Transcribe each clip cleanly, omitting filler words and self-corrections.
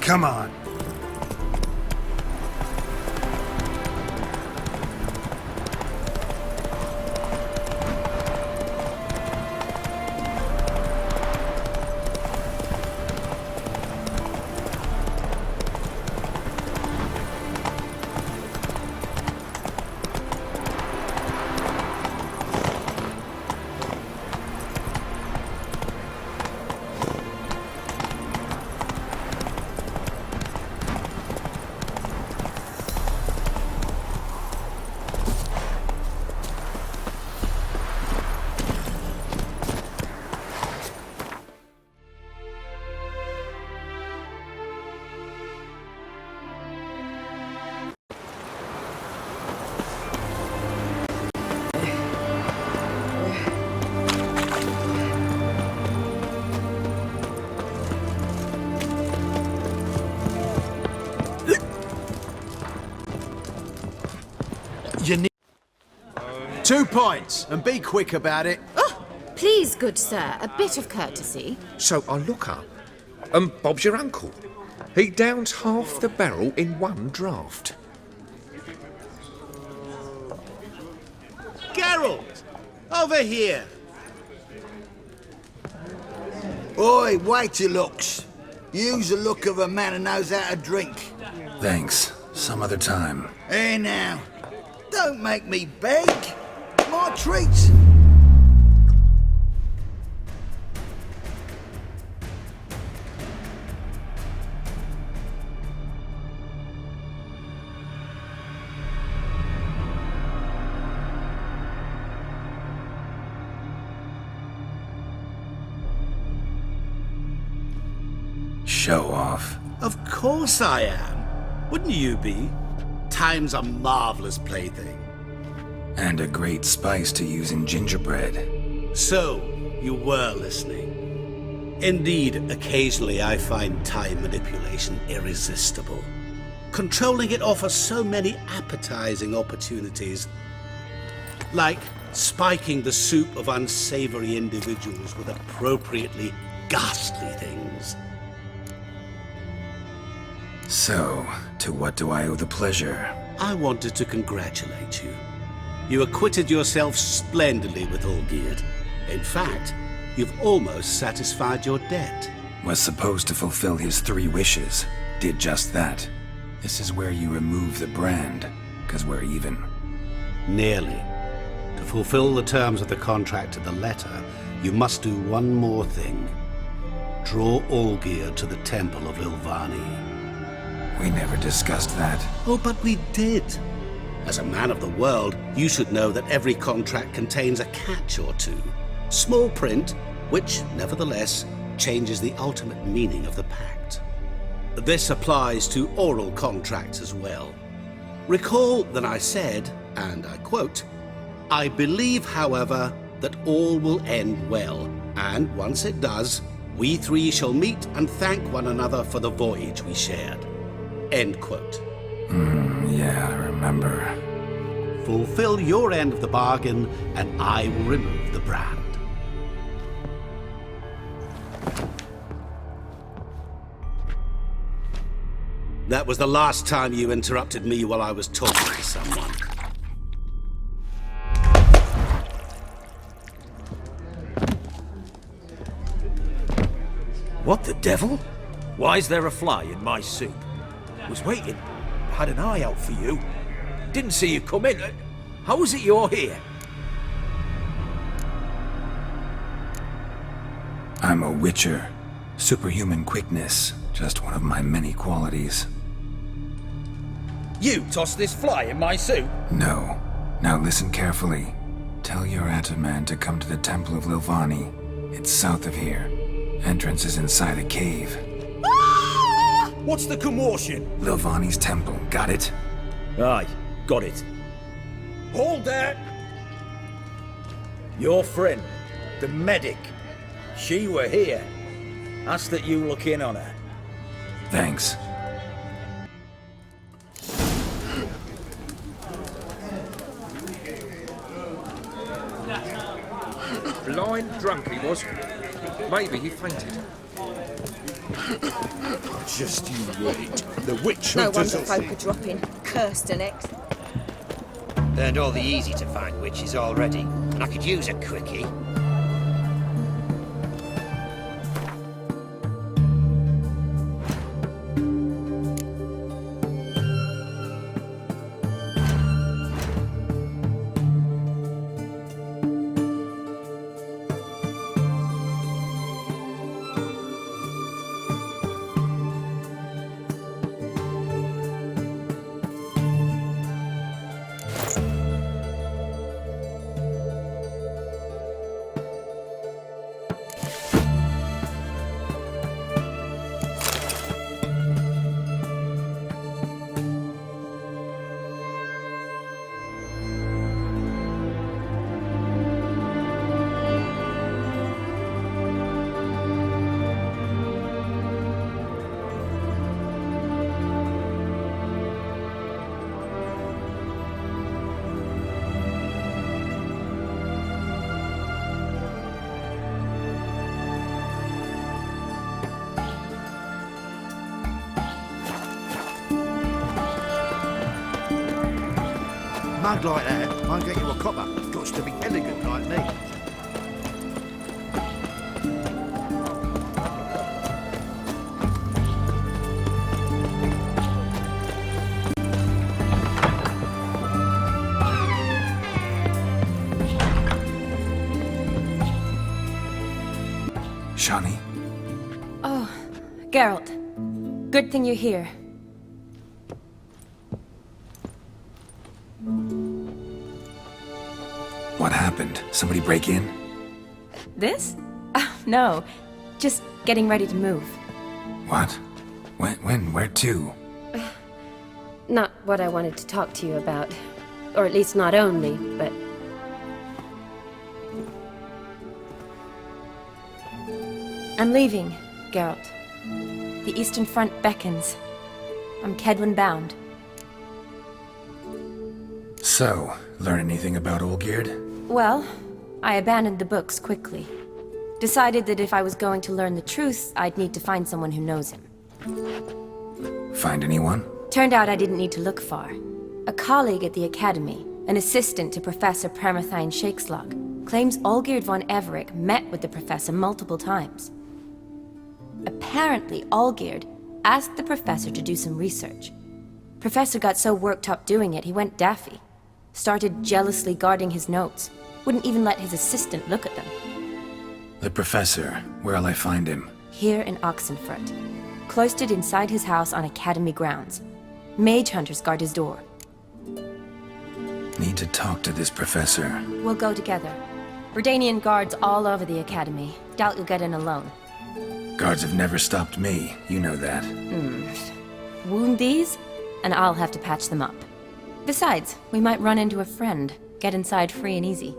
Come on. You need 2 pints, and be quick about it. Oh, please, good sir, a bit of courtesy. So I look up, and Bob's your uncle. He downs half the barrel in one draught. Geralt! Over here! Oi, wait your looks. Use the look of a man who knows how to drink. Thanks. Some other time. Hey now, don't make me beg. My treats. Show off. Of course I am. Wouldn't you be? Time's a marvelous plaything. And a great spice to use in gingerbread. So, you were listening. Indeed, occasionally I find time manipulation irresistible. Controlling it offers so many appetizing opportunities. Like spiking the soup of unsavory individuals with appropriately ghastly things. So, to what do I owe the pleasure? I wanted to congratulate you. You acquitted yourself splendidly with Olgierd. In fact, you've almost satisfied your debt. Was supposed to fulfill his 3 wishes. Did just that. This is where you remove the brand, 'cause we're even. Nearly. To fulfill the terms of the contract to the letter, you must do one more thing. Draw Olgierd to the Temple of Lilvani. We never discussed that. Oh, but we did. As a man of the world, you should know that every contract contains a catch or two. Small print, which, nevertheless, changes the ultimate meaning of the pact. This applies to oral contracts as well. Recall that I said, and I quote, "I believe, however, that all will end well, and once it does, we 3 shall meet and thank one another for the voyage we shared." End quote. Yeah, I remember. Fulfill your end of the bargain, and I will remove the brand. That was the last time you interrupted me while I was talking to someone. What the devil? Why is there a fly in my soup? Was waiting. Had an eye out for you. Didn't see you come in. How is it you're here? I'm a witcher. Superhuman quickness. Just one of my many qualities. You tossed this fly in my soup? No. Now listen carefully. Tell your Ataman to come to the Temple of Lilvani. It's south of here. Entrance is inside a cave. What's the commotion? Lilvani's temple, got it? Aye, got it. Hold there! Your friend, the medic, she were here. Ask that you look in on her. Thanks. Blind drunk he was. Maybe he fainted. Just you wait. The witch No hunters wonder will folk see. are dropping. Cursed an ex. Learned all the easy-to-find witches already, and I could use a quickie. Mug like that won't get you a copper. Got to be elegant like me. Shani, Oh, Geralt. Good thing you're here. what happened? Somebody break in? This? Oh, no. Just getting ready to move. What? When? Where to? Not what I wanted to talk to you about. Or at least not only, but... I'm leaving, Geralt. The Eastern Front beckons. I'm Kedwin bound. So, learn anything about Olgierd? Well, I abandoned the books quickly. Decided that if I was going to learn the truth, I'd need to find someone who knows him. Find anyone? Turned out I didn't need to look far. A colleague at the Academy, an assistant to Professor Pramathine Shakeslog, claims Olgierd von Everec met with the professor multiple times. Apparently, Olgierd asked the professor to do some research. Professor got so worked up doing it, he went daffy. Started jealously guarding his notes. Wouldn't even let his assistant look at them. The professor. Where'll I find him? Here in Oxenfurt. Cloistered inside his house on Academy grounds. Mage hunters guard his door. Need to talk to this professor. We'll go together. Redanian guards all over the Academy. Doubt you'll get in alone. Guards have never stopped me. You know that. Wound these, and I'll have to patch them up. Besides, we might run into a friend. Get inside free and easy.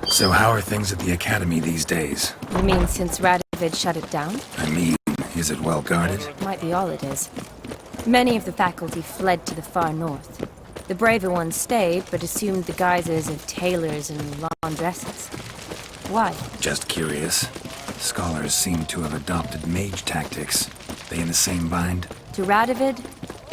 So how are things at the Academy these days? You mean since Radovid shut it down? I mean, is it well guarded? Might be all it is. Many of the faculty fled to the far north. The braver ones stayed, but assumed the guises of tailors and laundresses. Why? Just curious. Scholars seem to have adopted mage tactics. They in the same bind? To Radovid,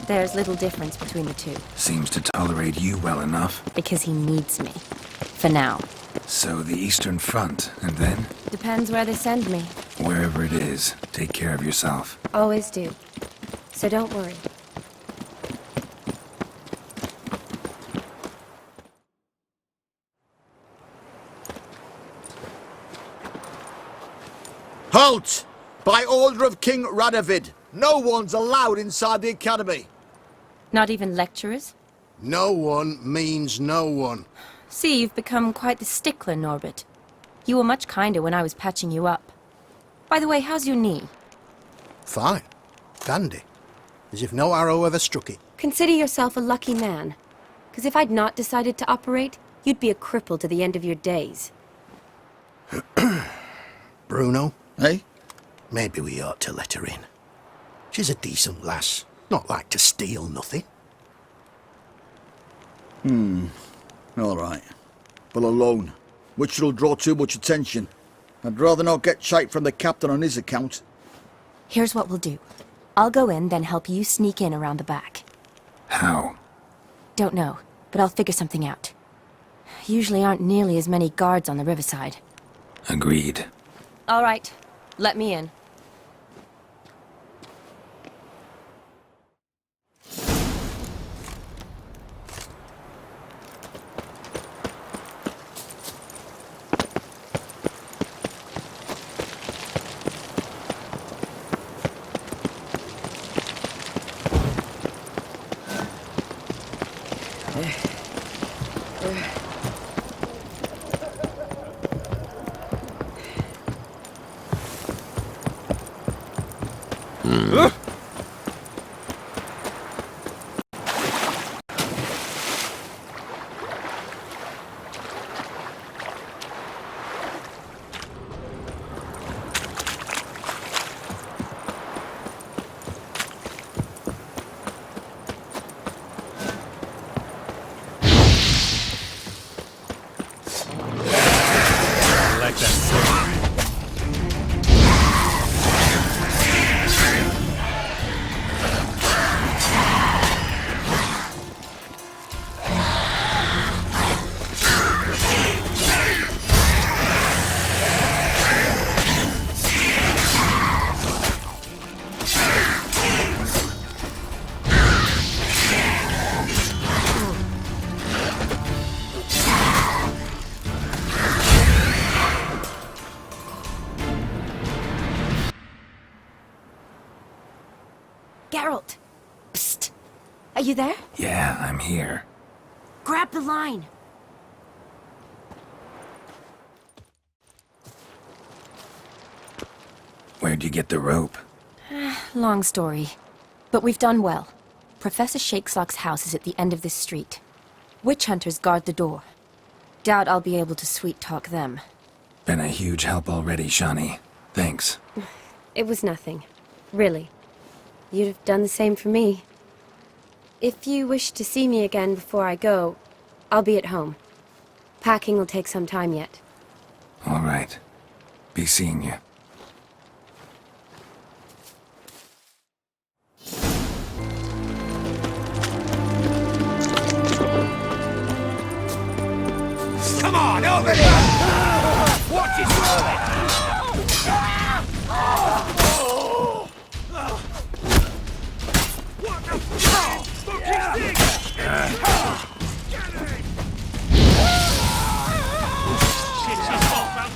there's little difference between the two. Seems to tolerate you well enough. Because he needs me. For now. So the Eastern Front, and then? Depends where they send me. Wherever it is, take care of yourself. always do. So don't worry. Halt! By order of King Radovid, no one's allowed inside the Academy. Not even lecturers? No one means no one. See, you've become quite the stickler, Norbert. You were much kinder when I was patching you up. By the way, how's your knee? Fine. Dandy. As if no arrow ever struck it. Consider yourself a lucky man. Because if I'd not decided to operate, you'd be a cripple to the end of your days. Bruno, eh? Maybe we ought to let her in. She's a decent lass, not like to steal nothing. All right. But alone, which will draw too much attention. I'd rather not get shite from the captain on his account. Here's what we'll do. I'll go in, then help you sneak in around the back. How? Don't know, but I'll figure something out. Usually aren't nearly as many guards on the riverside. Agreed. All right, let me in. Geralt! Psst! Are you there? Yeah, I'm here. Grab the line! Where'd you get the rope? Long story. But we've done well. Professor Shakesock's house is at the end of this street. Witch hunters guard the door. Doubt I'll be able to sweet-talk them. Been a huge help already, Shani. Thanks. It was nothing. Really. You'd have done the same for me. If you wish to see me again before I go, I'll be at home. Packing will take some time yet. All right. Be seeing you. Come on, over here! Watch it rolling! What the fucking shit, she's off out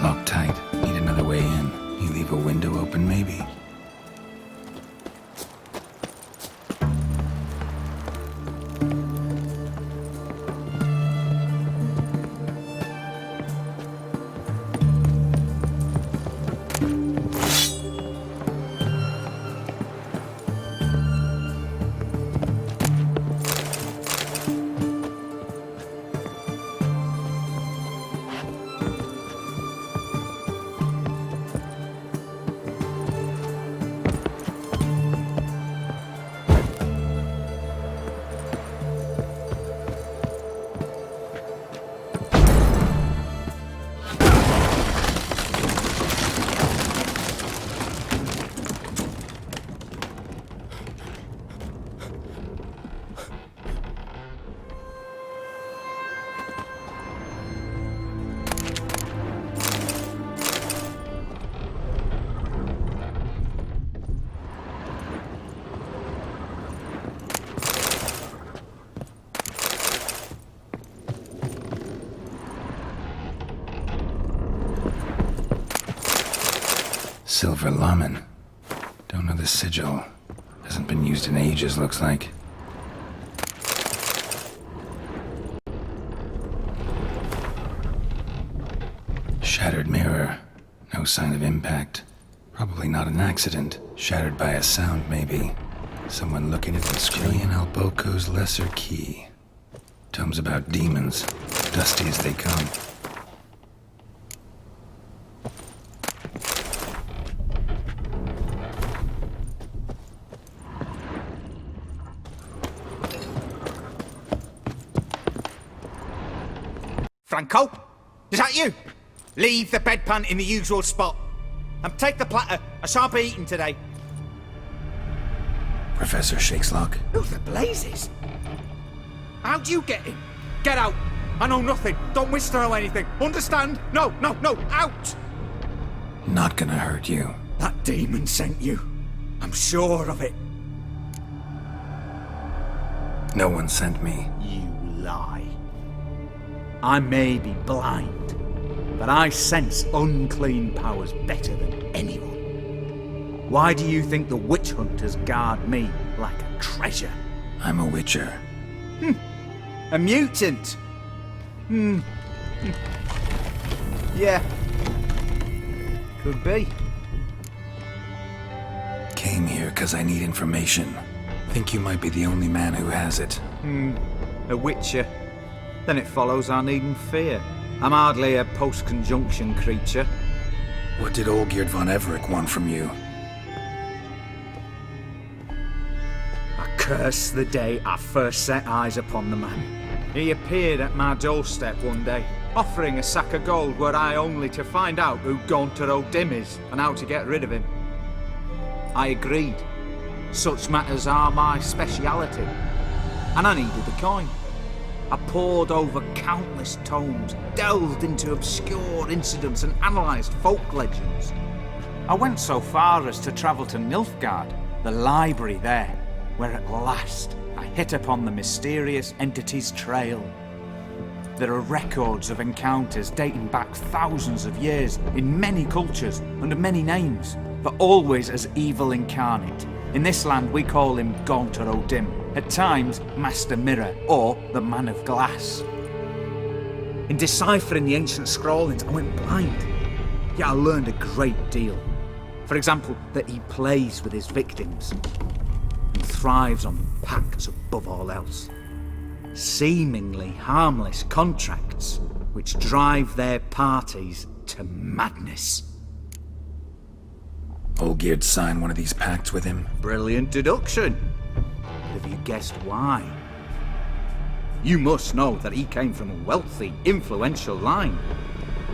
Locked tight. Need another way in. You leave a window open, maybe? Silver Laman. Don't know the sigil. Hasn't been used in ages, looks like. Shattered mirror. No sign of impact. Probably not an accident. Shattered by a sound, maybe. Someone looking at the screen. Alboco's lesser key. Tomes about demons. Dusty as they come. Franco? Is that you? Leave the bedpan in the usual spot. And take the platter. I shan't be eating today. Professor Shakeslock. Who the blazes? How'd you get in? Get out. I know nothing. Don't wish to know anything. Understand? No, out! Not gonna hurt you. That demon sent you. I'm sure of it. No one sent me. You lie. I may be blind, but I sense unclean powers better than anyone. Why do you think the witch hunters guard me like a treasure? I'm a witcher. A mutant? Yeah. Could be. Came here because I need information. Think you might be the only man who has it. A witcher. Then it follows I needn't fear. I'm hardly a post-conjunction creature. What did Olgierd von Everec want from you? I curse the day I first set eyes upon the man. He appeared at my doorstep one day, offering a sack of gold were I only to find out who Gaunter O'Dim is and how to get rid of him. I agreed. Such matters are my speciality. And I needed the coin. I pored over countless tomes, delved into obscure incidents and analysed folk legends. I went so far as to travel to Nilfgaard, the library there, where at last I hit upon the mysterious entity's trail. There are records of encounters dating back thousands of years in many cultures under many names, but always as evil incarnate. In this land we call him Gaunter O'Dim, at times Master Mirror or the Man of Glass. In deciphering the ancient scrollings I went blind, yet I learned a great deal. For example, that he plays with his victims and thrives on pacts above all else. Seemingly harmless contracts which drive their parties to madness. Olgierd signed one of these pacts with him? Brilliant deduction. But have you guessed why? You must know that he came from a wealthy, influential line.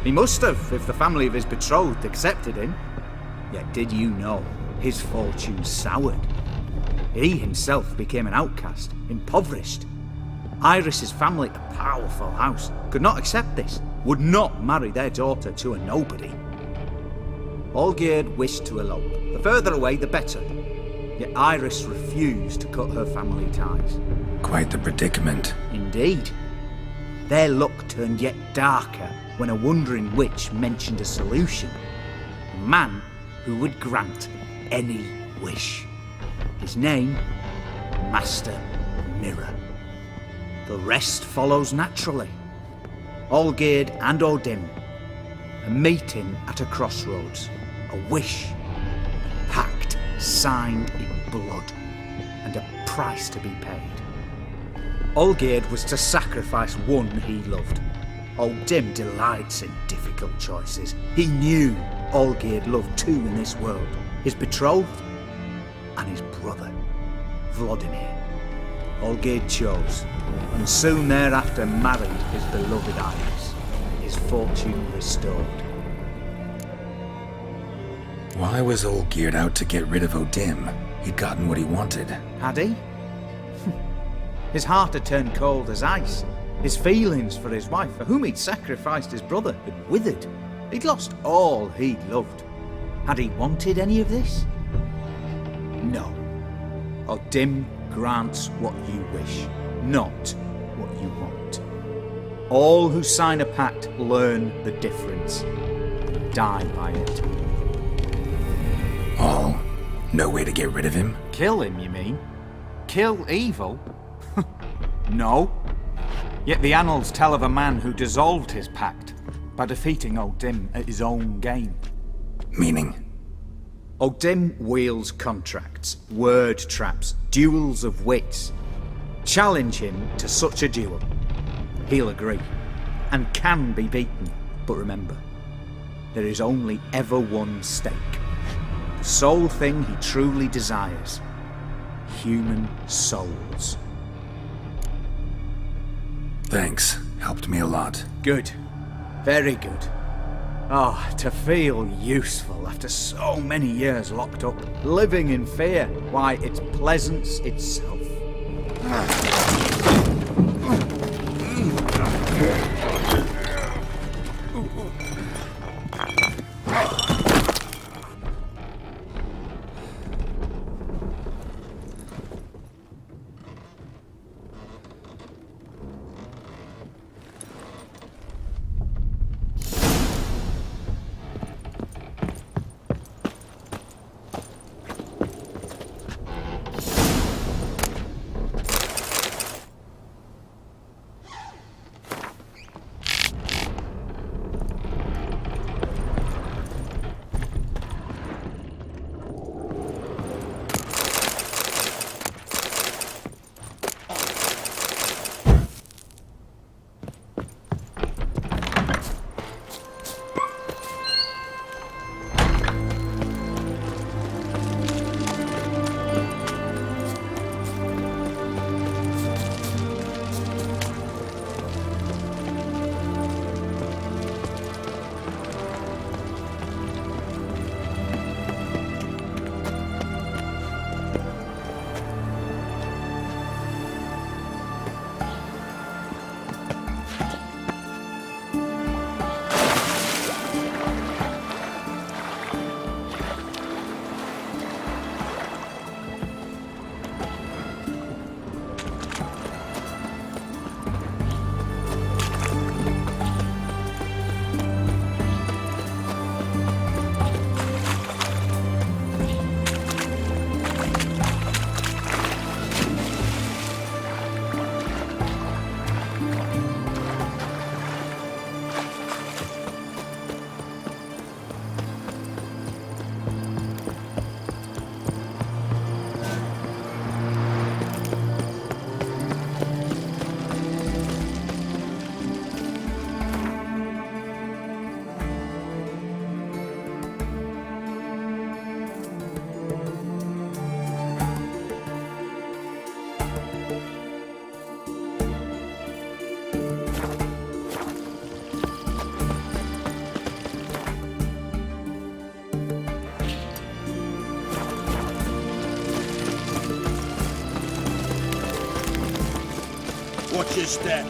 He must have, if the family of his betrothed accepted him. Yet did you know his fortune soured? He himself became an outcast, impoverished. Iris's family, a powerful house, could not accept this, would not marry their daughter to a nobody. Olgierd wished to elope. The further away, the better. Yet Iris refused to cut her family ties. Quite the predicament. Indeed. Their luck turned yet darker when a wandering witch mentioned a solution. A man who would grant any wish. His name, Master Mirror. The rest follows naturally. Olgierd and O'Dim, a meeting at a crossroads, a wish, a pact signed in blood, and a price to be paid. Olgierd was to sacrifice one he loved. O'Dim delights in difficult choices. He knew Olgierd loved two in this world, his betrothed and his brother, Vladimir. Olgierd chose, and soon thereafter married his beloved Iris, his fortune restored. Why was Olgierd out to get rid of O'Dim? He'd gotten what he wanted. Had he? His heart had turned cold as ice. His feelings for his wife, for whom he'd sacrificed his brother, had withered. He'd lost all he'd loved. Had he wanted any of this? No. O'Dim grants what you wish, not what you want. All who sign a pact learn the difference, and die by it. All? No way to get rid of him? Kill him, you mean? Kill evil? No. Yet the annals tell of a man who dissolved his pact by defeating Olgierd at his own game. Meaning? Olgierd wields contracts, word traps, duels of wits. Challenge him to such a duel. He'll agree, and can be beaten. But remember, there is only ever one stake. The sole thing he truly desires. Human souls. Thanks. Helped me a lot. Good. Very good. Oh, to feel useful after so many years locked up, living in fear. Why, it's pleasance itself. Watch your step.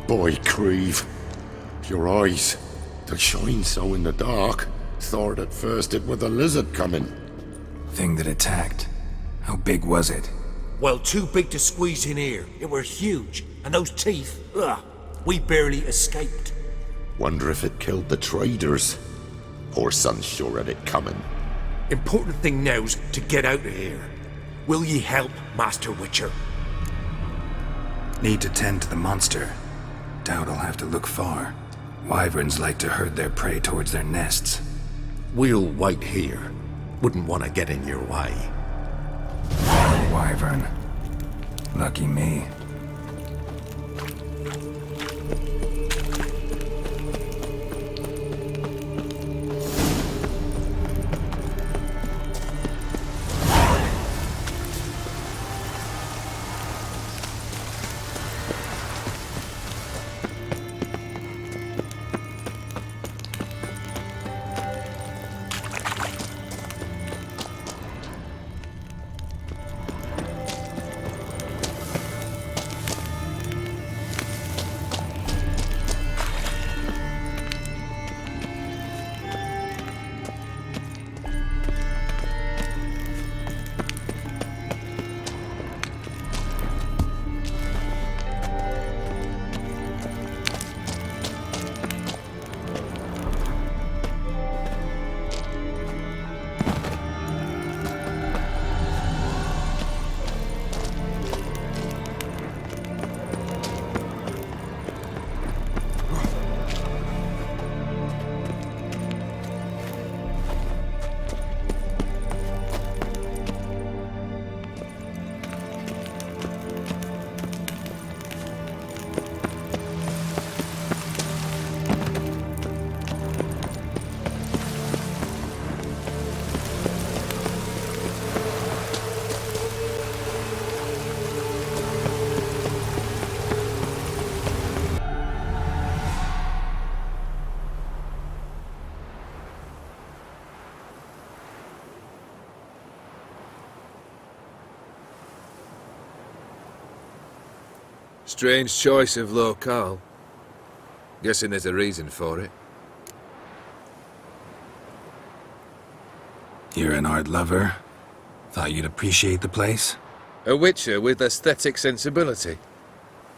Boy, Creve. Your eyes, they shine so in the dark. Thought at first it were the lizard coming. Thing that attacked. How big was it? Well, too big to squeeze in here. It were huge. And those teeth, ugh, we barely escaped. Wonder if it killed the traders. Whoreson's sure had it coming. Important thing now's to get out of here. Will ye help, Master Witcher? Need to tend to the monster. Doubt I'll have to look far. Wyverns like to herd their prey towards their nests. We'll wait here. Wouldn't want to get in your way. Wyvern. Lucky me. Strange choice of locale. Guessing there's a reason for it. You're an art lover? Thought you'd appreciate the place? A witcher with aesthetic sensibility.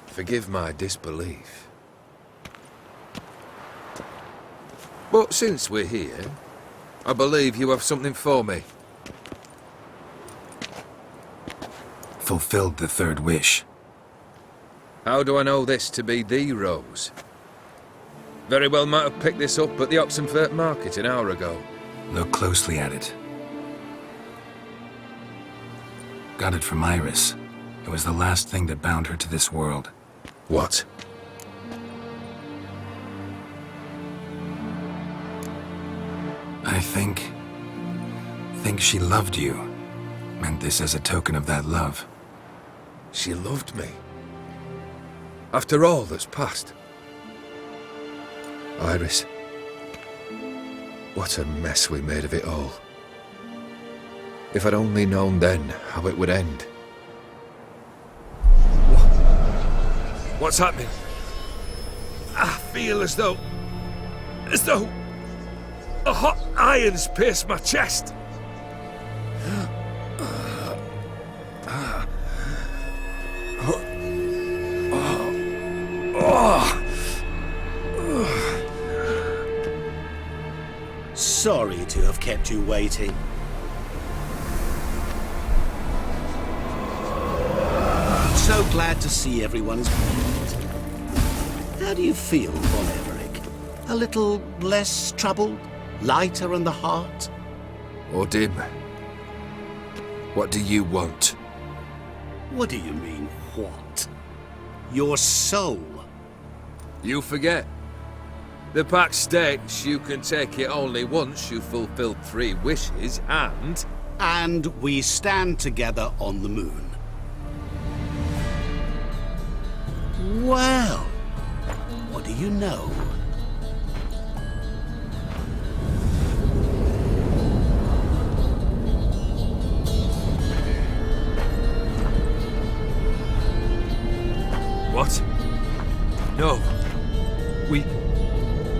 Forgive my disbelief. But since we're here, I believe you have something for me. Fulfilled the third wish. How do I know this to be the rose? Very well might have picked this up at the Oxenfurt market an hour ago. Look closely at it. Got it from Iris. It was the last thing that bound her to this world. What? I think she loved you. Meant this as a token of that love. She loved me. After all that's passed. Iris. What a mess we made of it all. If I'd only known then how it would end. What's happening? I feel as though a hot iron's pierced my chest. Sorry to have kept you waiting. So glad to see everyone is pleased. How do you feel, von Everec? A little less troubled? Lighter in the heart? Or dim? What do you want? What do you mean, what? Your soul. You forget. The pact states you can take it only once you've fulfilled 3 wishes, and... And we stand together on the moon. Well, what do you know? What? No.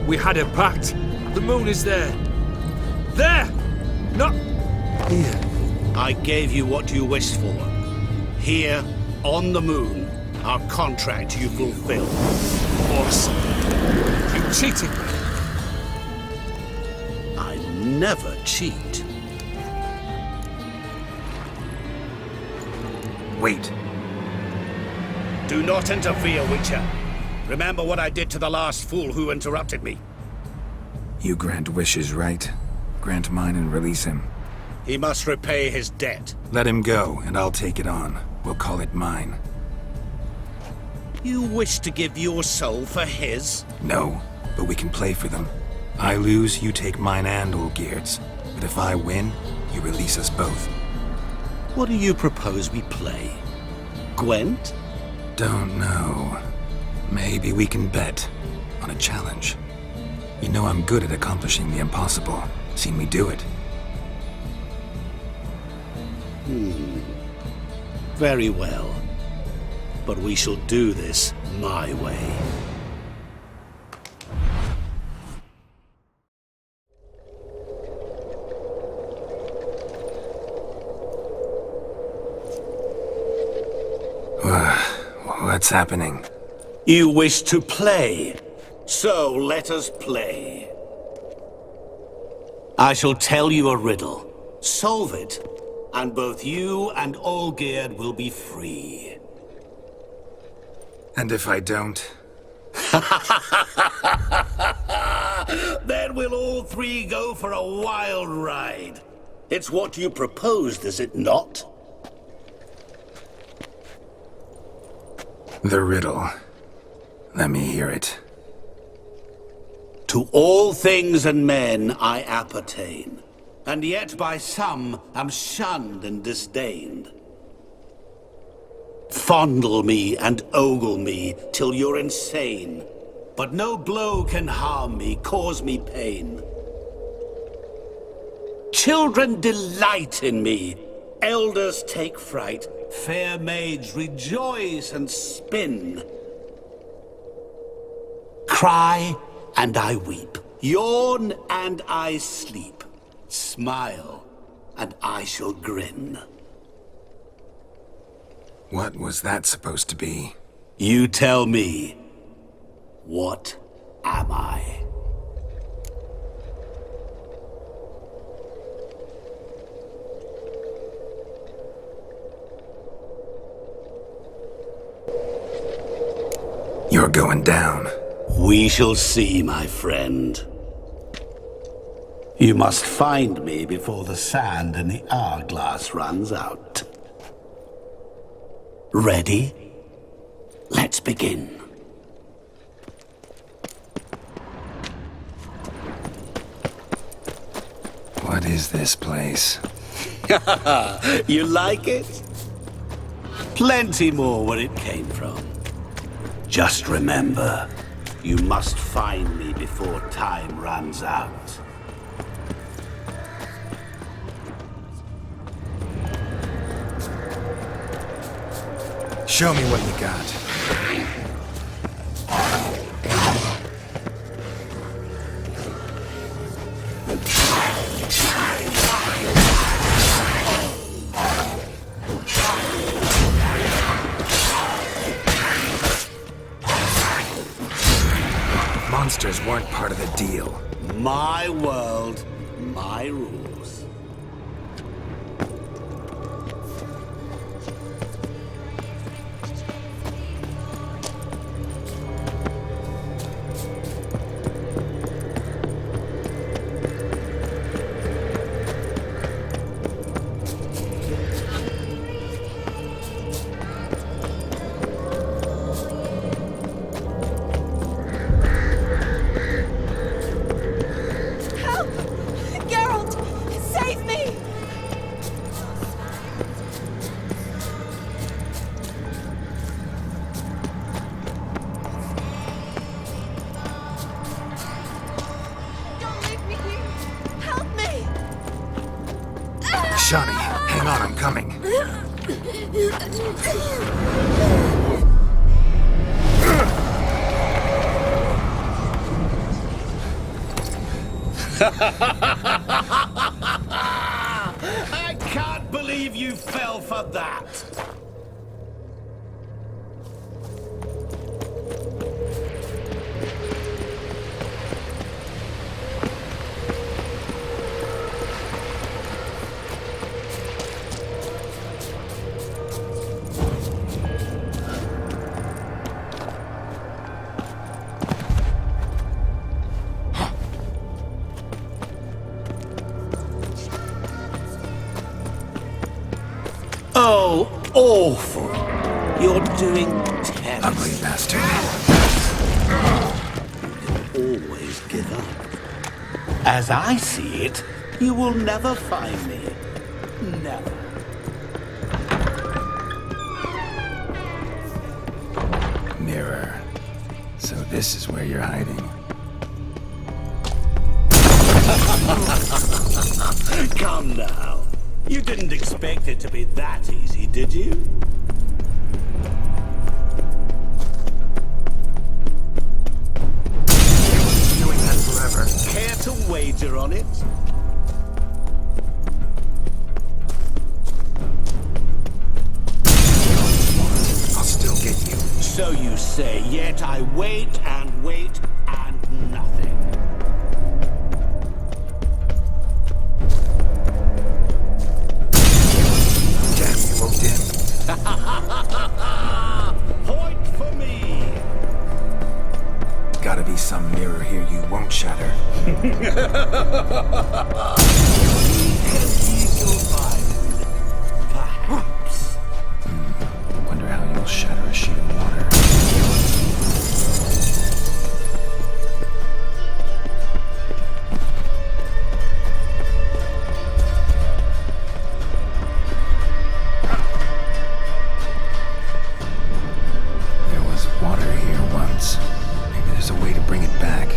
We had a pact. The moon is there. There! Not here. I gave you what you wished for. Here, on the moon, our contract you fulfilled. Boss, you cheated me. I never cheat. Wait. Do not interfere, Witcher. Remember what I did to the last fool who interrupted me. You grant wishes, right? Grant mine and release him. He must repay his debt. Let him go, and I'll take it on. We'll call it mine. You wish to give your soul for his? No, but we can play for them. I lose, you take mine and Olgierd's. But if I win, you release us both. What do you propose we play? Gwent? Don't know. Maybe we can bet on a challenge. You know I'm good at accomplishing the impossible. Seen me do it. Very well. But we shall do this my way. What's happening? You wish to play, so let us play. I shall tell you a riddle. Solve it, and both you and Olgierd will be free. And if I don't? Then we'll all three go for a wild ride. It's what you proposed, is it not? The riddle. Let me hear it. To all things and men I appertain, and yet by some am shunned and disdained. Fondle me and ogle me till you're insane, but no blow can harm me, cause me pain. Children delight in me, elders take fright, fair maids rejoice and spin. Cry and I weep, yawn and I sleep, smile and I shall grin. What was that supposed to be? You tell me, what am I? You're going down. We shall see, my friend. You must find me before the sand in the hourglass runs out. Ready? Let's begin. What is this place? You like it? Plenty more where it came from. Just remember, you must find me before time runs out. Show me what you got. Monsters weren't part of the deal. My world, my rules. Shani, hang on, I'm coming. I can't believe you fell for that! Oh, awful. You're doing terrible. Ugly bastard. Always give up. As I see it, you will never find me. Never. Mirror. So this is where you're hiding. Come now. You didn't expect it to be that easy, did you? Doing that forever. Care to wager on it? I'll still get you. So you say, yet I wait and wait and nothing. Point for me! Gotta be some mirror here you won't shatter. Perhaps. Wonder how you'll shatter a sheet of water. Water here once. Maybe there's a way to bring it back.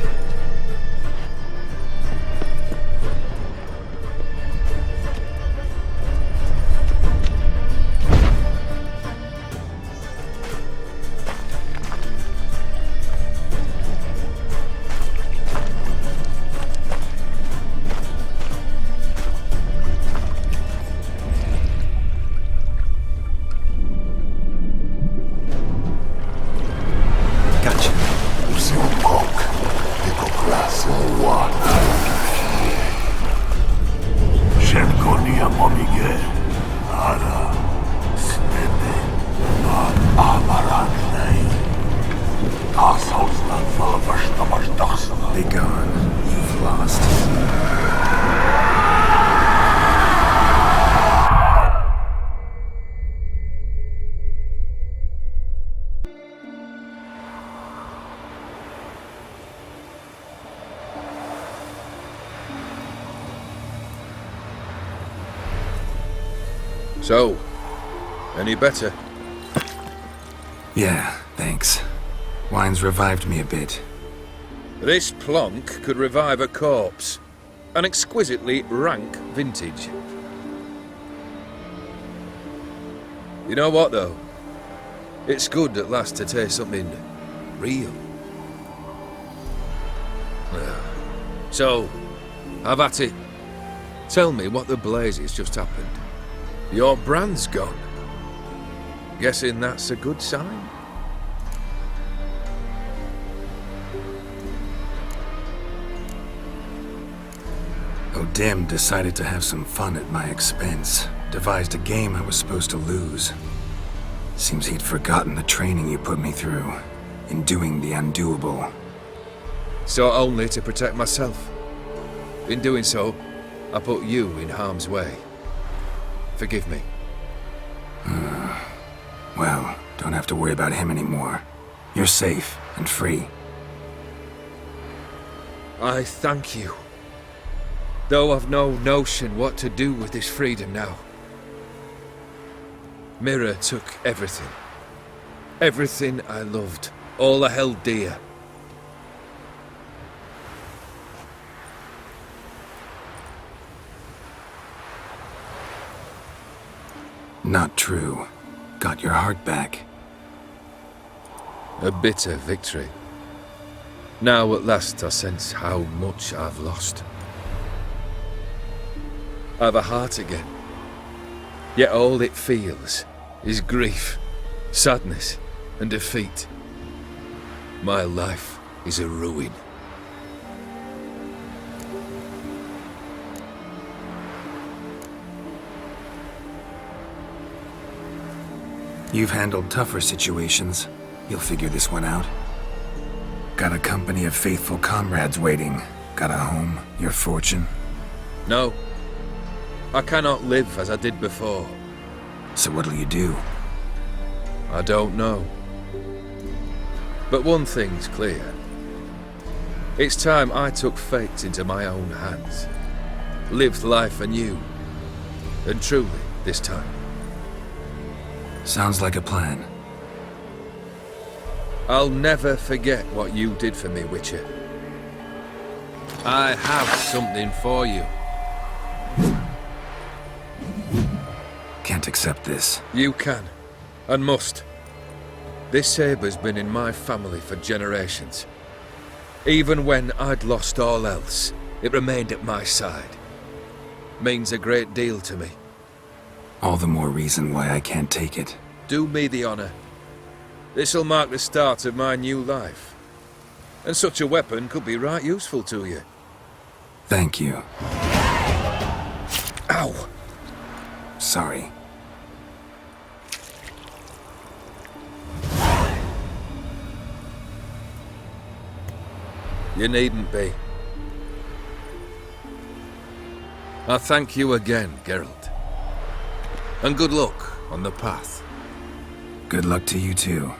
Be gone. You've lost. So, any better? Yeah, thanks. Wine's revived me a bit. This plonk could revive a corpse. An exquisitely rank vintage. You know what, though? It's good at last to taste something real. So, have at it. Tell me what the blazes just happened. Your brand's gone. Guessing that's a good sign? O'Dim decided to have some fun at my expense. Devised a game I was supposed to lose. Seems he'd forgotten the training you put me through in doing the undoable. So only to protect myself. In doing so, I put you in harm's way. Forgive me. Well, don't have to worry about him anymore. You're safe and free. I thank you. Though I've no notion what to do with this freedom now. Mirror took everything. Everything I loved. All I held dear. Not true. Got your heart back. A bitter victory. Now at last I sense how much I've lost. I've a heart again. Yet all it feels is grief, sadness, and defeat. My life is a ruin. You've handled tougher situations. You'll figure this one out. Got a company of faithful comrades waiting. Got a home, your fortune. No. I cannot live as I did before. So what'll you do? I don't know. But one thing's clear. It's time I took fate into my own hands. Lived life anew. And truly, this time. Sounds like a plan. I'll never forget what you did for me, Witcher. I have something for you. Can't accept this. You can, and must. This sabre's been in my family for generations. Even when I'd lost all else, it remained at my side. Means a great deal to me. All the more reason why I can't take it. Do me the honor. This'll mark the start of my new life. And such a weapon could be right useful to you. Thank you. Ow! Sorry. You needn't be. I thank you again, Geralt. And good luck on the path. Good luck to you too.